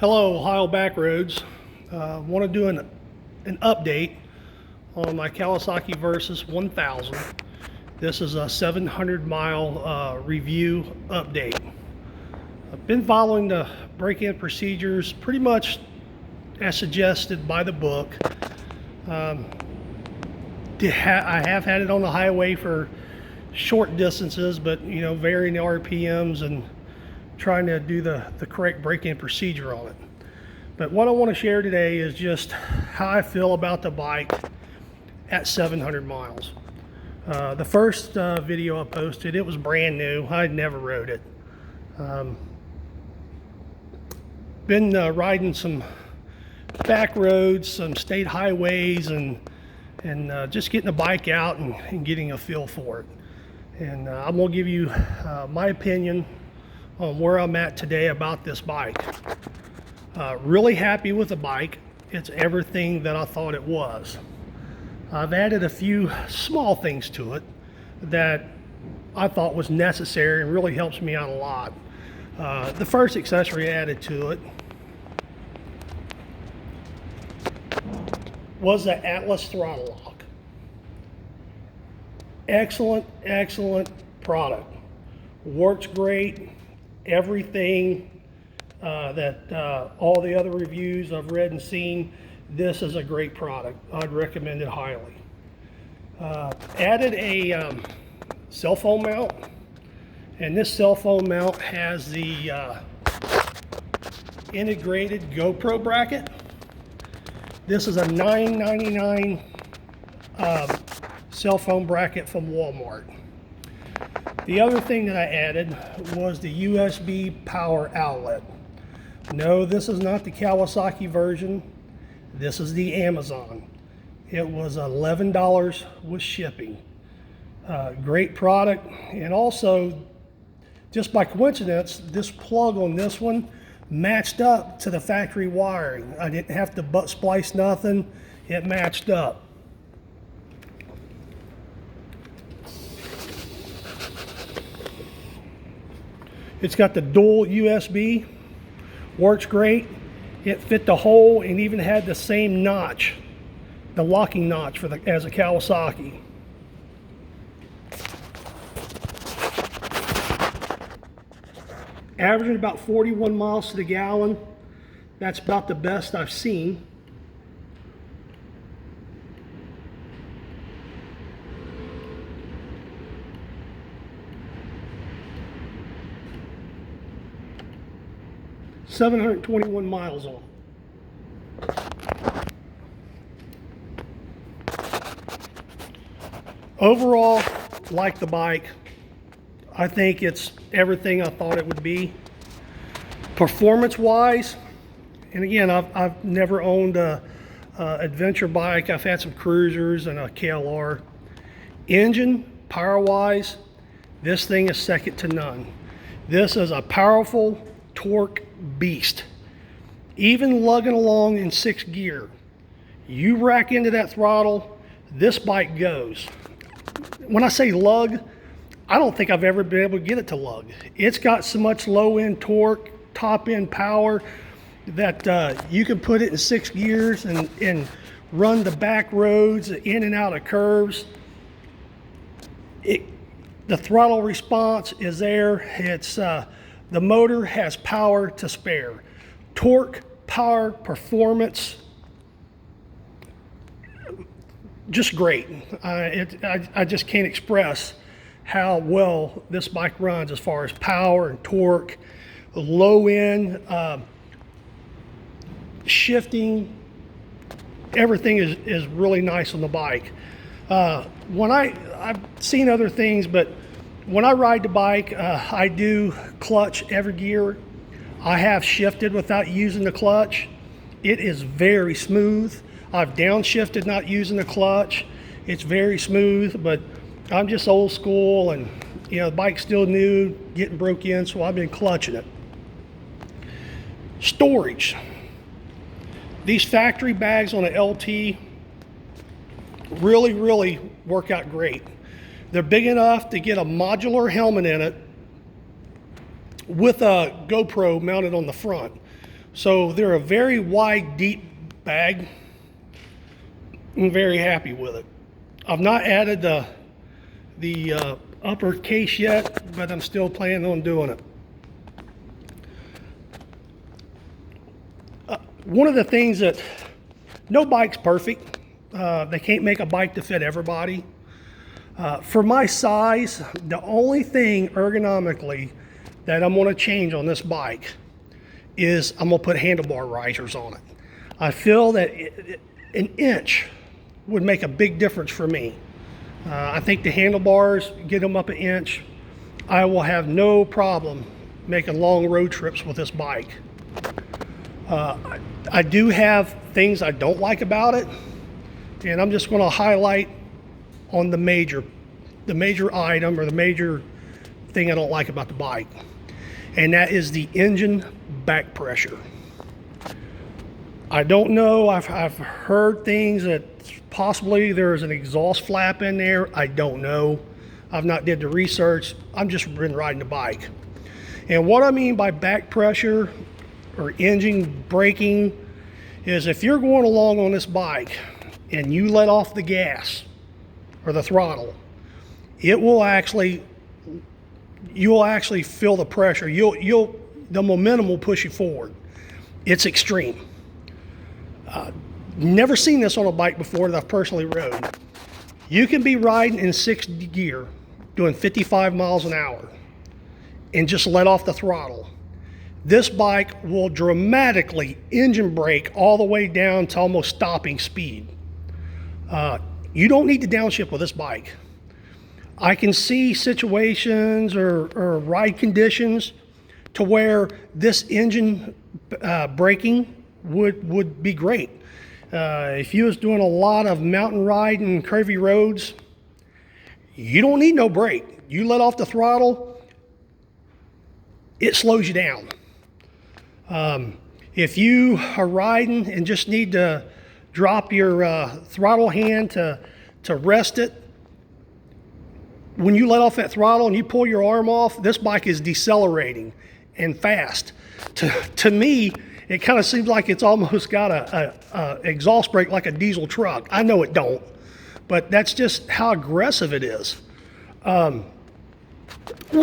Hello, Ohio Backroads. Want to do an update on my Kawasaki Versys 1000. This is a 700-mile review update. I've been following the break-in procedures pretty much as suggested by the book. I have had it on the highway for short distances, but varying the RPMs and trying to do the correct break-in procedure on it. But what I want to share today is just how I feel about the bike at 700 miles. The first video I posted, it was brand new. I'd never rode it. Been riding some back roads, some state highways, and just getting the bike out and getting a feel for it. And I'm going to give you my opinion on where I'm at today about this bike. Really happy with the bike. It's everything that I thought it was. I've added a few small things to it that I thought was necessary and really helps me out a lot. The first accessory added to it was the Atlas throttle lock. Excellent product. Works great. Everything that all the other reviews I've read and seen, this is a great product. I'd recommend it highly. Added a cell phone mount, and this cell phone mount has the integrated GoPro bracket. This is a $9.99 cell phone bracket from Walmart. The other thing that I added was the USB power outlet. No, this is not the Kawasaki version. This is the Amazon. It was $11 with shipping. Great product. And also, just by coincidence, this plug on this one matched up to the factory wiring. I didn't have to butt splice nothing. It matched up. It's got the dual USB, works great. It fit the hole and even had the same notch, the locking notch as a Kawasaki. Averaging about 41 miles to the gallon. That's about the best I've seen. $721 miles on. Overall, like the bike. I think it's everything I thought it would be. Performance-wise, and again, I've never owned a adventure bike. I've had some cruisers and a KLR. Engine, power-wise, this thing is second to none. This is a powerful torque beast. Even lugging along in 6th gear, you rack into that throttle, this bike goes. When I say lug, I don't think I've ever been able to get it to lug. It's got so much low end torque, top end power that you can put it in 6 gears and run the back roads in and out of curves. The throttle response is there. It's the motor has power to spare. Torque, power, performance, just great. I just can't express how well this bike runs as far as power and torque, low end, shifting. Everything is really nice on the bike. I've seen other things, but when I ride the bike, I do clutch every gear. I have shifted without using the clutch. It is very smooth. I've downshifted not using the clutch. It's very smooth, but I'm just old school, and the bike's still new, getting broke in, so I've been clutching it. Storage. These factory bags on an LT really work out great. They're big enough to get a modular helmet in it with a GoPro mounted on the front. So they're a very wide, deep bag. I'm very happy with it. I've not added the upper case yet, but I'm still planning on doing it. One of the things that, no bike's perfect. They can't make a bike to fit everybody. For my size, the only thing ergonomically that I'm going to change on this bike is I'm going to put handlebar risers on it. I feel that an inch would make a big difference for me. I think the handlebars, get them up an inch, I will have no problem making long road trips with this bike. I do have things I don't like about it, and I'm just going to highlight on the major item or the major thing I don't like about the bike, and that is the engine back pressure. I don't know, I've heard things that possibly there's an exhaust flap in there. I don't know. I've not did the research. I'm just been riding the bike. And what I mean by back pressure or engine braking is if you're going along on this bike and you let off the gas or the throttle, you'll actually feel the pressure. The momentum will push you forward. It's extreme. Never seen this on a bike before that I've personally rode. You can be riding in 6th gear, doing 55 miles an hour, and just let off the throttle. This bike will dramatically engine brake all the way down to almost stopping speed. You don't need to downshift with this bike. I can see situations or ride conditions to where this engine braking would be great. If you was doing a lot of mountain riding, curvy roads, you don't need no brake. You let off the throttle, it slows you down. If you are riding and just need to drop your throttle hand to rest it, when you let off that throttle and you pull your arm off, this bike is decelerating and fast. To me, it kind of seems like it's almost got a exhaust brake like a diesel truck. I know it don't, but that's just how aggressive it is. Once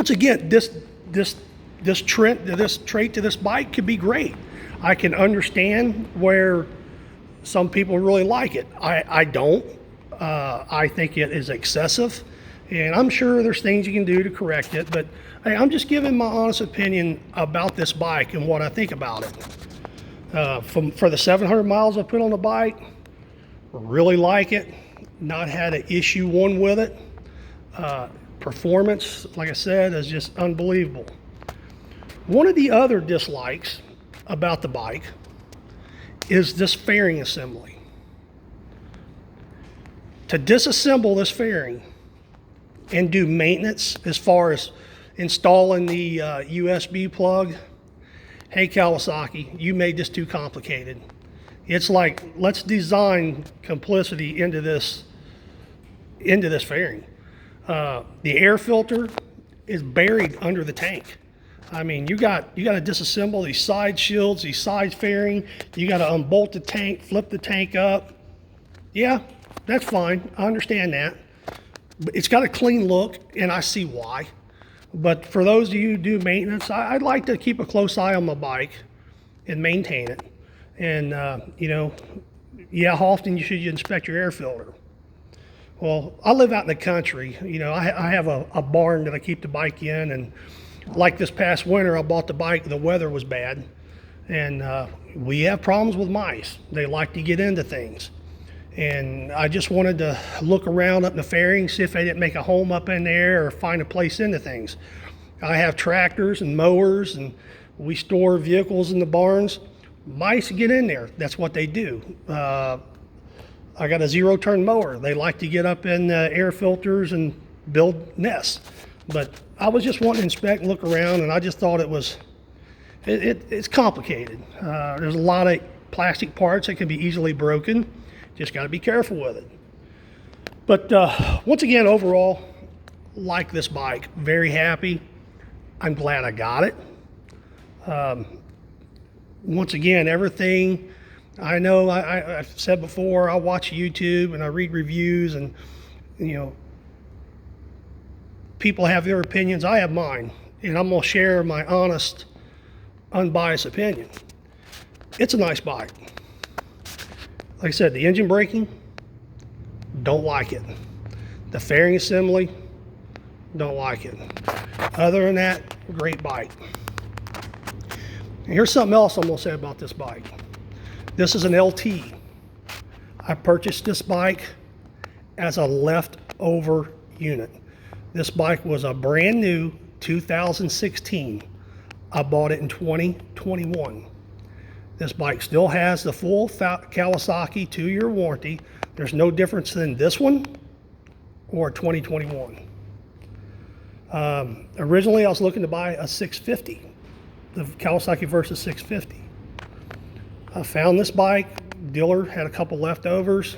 again, this trait to this bike could be great. I can understand where some people really like it. I don't. I think it is excessive, and I'm sure there's things you can do to correct it, but hey, I'm just giving my honest opinion about this bike and what I think about it. For the 700 miles I put on the bike, really like it. Not had an issue with it. Performance, like I said, is just unbelievable. One of the other dislikes about the bike is this fairing assembly. To disassemble this fairing and do maintenance as far as installing the USB plug, hey Kawasaki, you made this too complicated. It's like, let's design complicity into this fairing. The air filter is buried under the tank. I mean, you got to disassemble these side shields, these side fairing. You got to unbolt the tank, flip the tank up. Yeah, that's fine. I understand that. But it's got a clean look, and I see why. But for those of you who do maintenance, I'd like to keep a close eye on my bike and maintain it. And, yeah, how often you should inspect your air filter? Well, I live out in the country. I have a barn that I keep the bike in, and like this past winter, I bought the bike, the weather was bad, and we have problems with mice. They like to get into things. And I just wanted to look around up in the fairing, see if they didn't make a home up in there or find a place into things. I have tractors and mowers, and we store vehicles in the barns. Mice get in there. That's what they do. I got a zero-turn mower. They like to get up in the air filters and build nests. But I was just wanting to inspect and look around, and I just thought it's complicated. There's a lot of plastic parts that can be easily broken. Just got to be careful with it. But once again, overall, like this bike. Very happy. I'm glad I got it. Once again, everything, I know I've said before, I watch YouTube and I read reviews, and you know, people have their opinions, I have mine, and I'm going to share my honest, unbiased opinion. It's a nice bike. Like I said, the engine braking, don't like it. The fairing assembly, don't like it. Other than that, great bike. And here's something else I'm going to say about this bike. This is an LT. I purchased this bike as a leftover unit. This bike was a brand new 2016. I bought it in 2021. This bike still has the full Kawasaki 2-year warranty. There's no difference in this one or 2021. Originally, I was looking to buy a 650, the Kawasaki Versys 650. I found this bike. Dealer had a couple leftovers.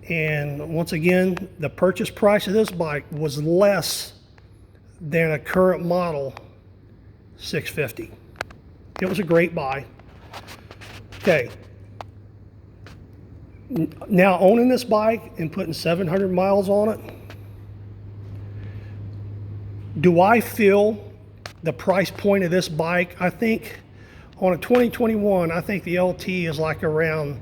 And once again, the purchase price of this bike was less than a current model 650. It was a great buy. Okay. Now owning this bike and putting 700 miles on it, do I feel the price point of this bike? I think on a 2021, I think the LT is like around,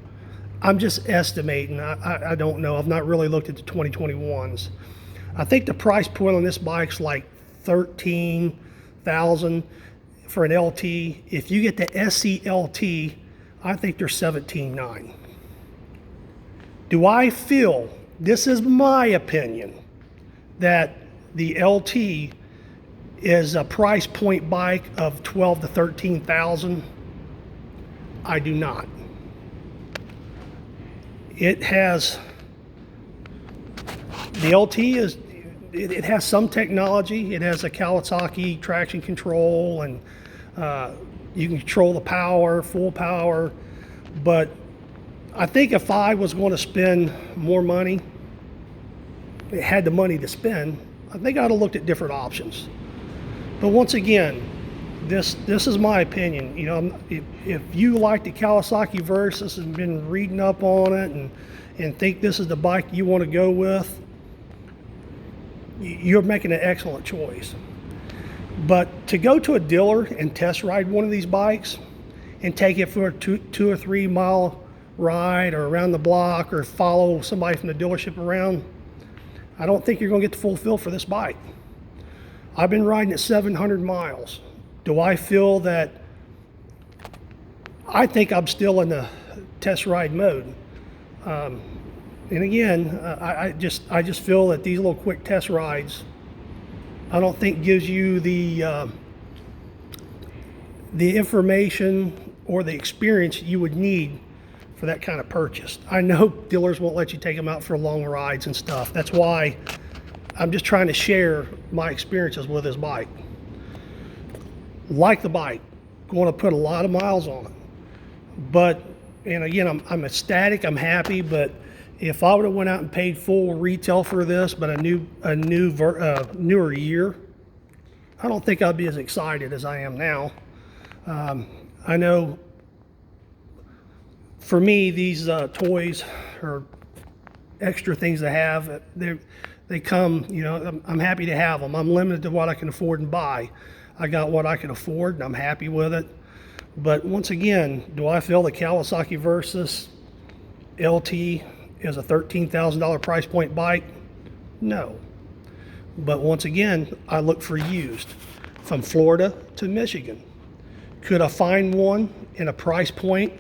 I'm just estimating, I don't know, I've not really looked at the 2021s. I think the price point on this bike's like $13,000 for an LT. If you get the SCLT, I think they're $17,900. Do I feel, this is my opinion, that the LT is a price point bike of $12,000 to $13,000? I do not. It has, the LT is, it has some technology. It has a Kawasaki traction control, and you can control the power, full power. But I think if I was going to spend more money, had the money to spend, I think I'd have looked at different options. But once again, this is my opinion. You know, if you like the Kawasaki Versys and been reading up on it and think this is the bike you want to go with, you're making an excellent choice. But to go to a dealer and test ride one of these bikes and take it for a 2 or 3 mile ride or around the block or follow somebody from the dealership around, I don't think you're going to get the full feel for this bike. I've been riding at 700 miles. Do I feel that? I think I'm still in the test ride mode. And again, I just feel that these little quick test rides, I don't think gives you the information or the experience you would need for that kind of purchase. I know dealers won't let you take them out for long rides and stuff. That's why I'm just trying to share my experiences with this bike. Like the bike, going to put a lot of miles on it. But, and again, I'm ecstatic, I'm happy, but if I would have went out and paid full retail for this, but a newer year, I don't think I'd be as excited as I am now. I know for me, these toys are extra things to have. They come, you know, I'm happy to have them. I'm limited to what I can afford and buy. I got what I can afford and I'm happy with it. But once again, do I feel the Kawasaki Versys LT is a $13,000 price point bike? No. But once again, I look for used from Florida to Michigan. Could I find one in a price point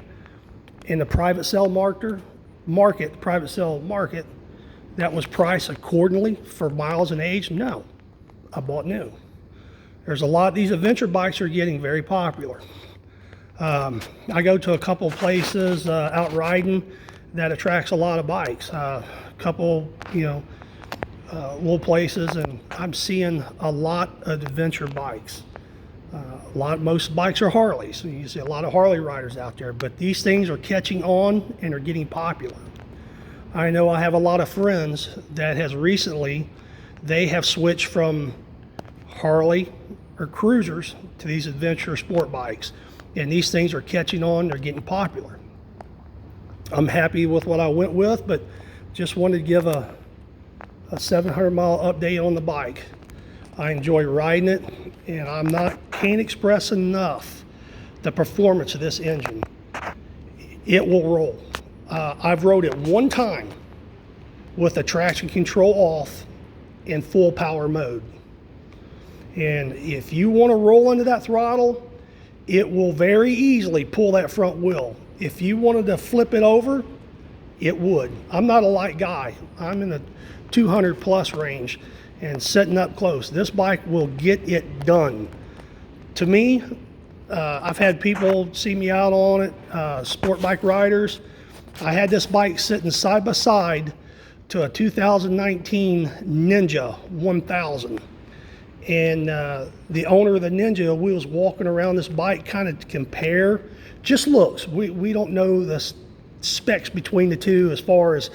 in the private sale market that was priced accordingly for miles and age? No. I bought new. There's a lot, these adventure bikes are getting very popular. I go to a couple of places out riding that attracts a lot of bikes. A couple, you know, little places, and I'm seeing a lot of adventure bikes. Most bikes are Harleys. You see a lot of Harley riders out there, but these things are catching on and are getting popular. I know I have a lot of friends that has recently, they have switched from Harley or cruisers to these adventure sport bikes. and these things are catching on. They're getting popular. I'm happy with what I went with, but just wanted to give a 700-mile update on the bike. I enjoy riding it, and can't express enough the performance of this engine. It will roll. I've rode it one time with the traction control off in full power mode. And if you want to roll into that throttle, it will very easily pull that front wheel. If you wanted to flip it over, it would. I'm not a light guy. I'm in the 200 plus range and setting up close. This bike will get it done. To me, I've had people see me out on it, sport bike riders. I had this bike sitting side by side to a 2019 Ninja 1000. And the owner of the Ninja, we was walking around this bike kind of to compare. Just looks. We don't know the specs between the two as far as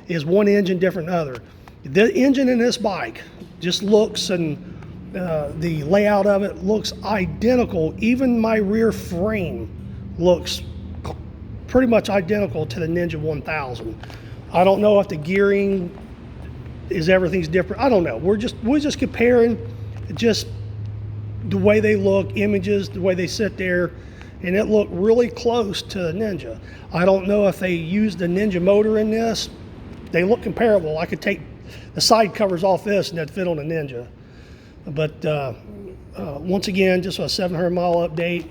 is one engine different than other. The engine in this bike just looks, and the layout of it looks identical. Even my rear frame looks pretty much identical to the Ninja 1000. I don't know if the gearing is everything's different. I don't know. We're just comparing just the way they look, images, the way they sit there, and it looked really close to the Ninja. I don't know if they used the Ninja motor in this. They look comparable. I could take the side covers off this and that'd fit on the Ninja. But once again, just a 700-mile update.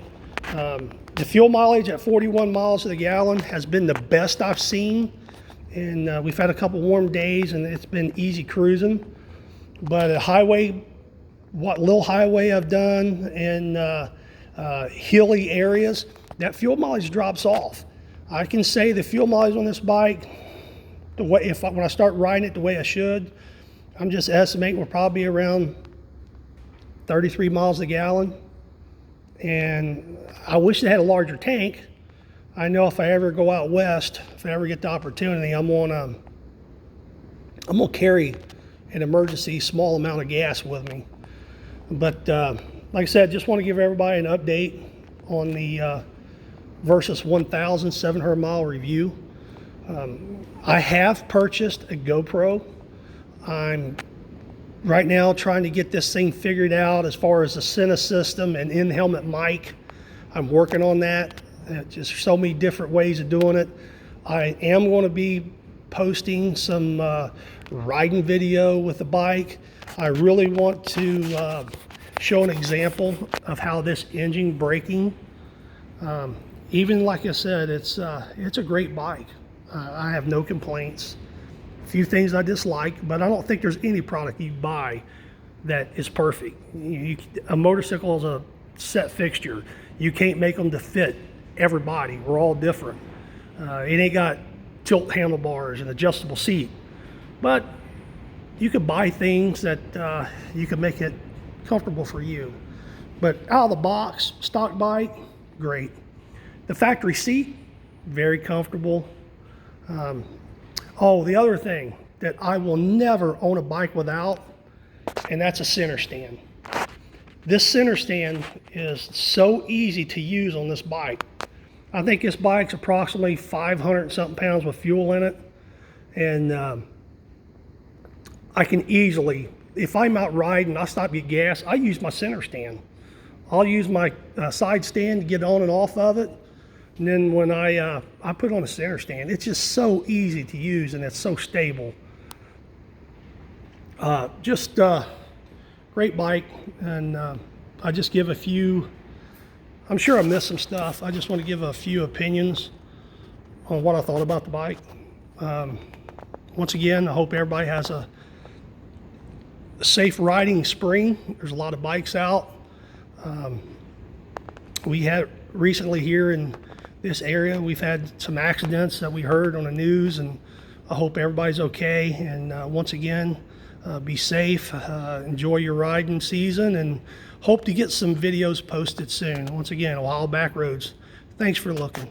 The fuel mileage at 41 miles to the gallon has been the best I've seen. And we've had a couple warm days and it's been easy cruising. But a highway, what little highway I've done in hilly areas, that fuel mileage drops off. I can say the fuel mileage on this bike, when I start riding it the way I should, I'm just estimating we're probably around 33 miles a gallon. And I wish they had a larger tank. I know if I ever go out west, if I ever get the opportunity, I'm gonna carry an emergency small amount of gas with me. But like I said, just want to give everybody an update on the Versys 1000 700-mile review. I have purchased a GoPro. I'm right now trying to get this thing figured out as far as the Sena system and in-helmet mic. I'm working on that. Just so many different ways of doing it. I am going to be posting some riding video with the bike. I really want to show an example of how this engine braking. Even like I said, it's a great bike. I have no complaints. A few things I dislike, but I don't think there's any product you buy that is perfect. A motorcycle is a set fixture. You can't make them to fit everybody. We're all different. It ain't got tilt handlebars and adjustable seat, but you could buy things that you can make it comfortable for you. But out of the box, stock bike, great. The factory seat, very comfortable. Oh, the other thing that I will never own a bike without, and that's a center stand. This center stand is so easy to use on this bike. I think this bike's approximately 500 and something pounds with fuel in it. And I can easily, if I'm out riding, I stop to get gas, I use my center stand. I'll use my side stand to get on and off of it. And then when I put it on a center stand, it's just so easy to use and it's so stable. Great bike. And I just give a few, I'm sure I missed some stuff. I just want to give a few opinions on what I thought about the bike. Once again, I hope everybody has a safe riding spring. There's a lot of bikes out. We had recently here in this area, we've had some accidents that we heard on the news, and I hope everybody's okay. And once again, be safe, enjoy your riding season, and hope to get some videos posted soon. Once again, Ohio Backroads. Thanks for looking.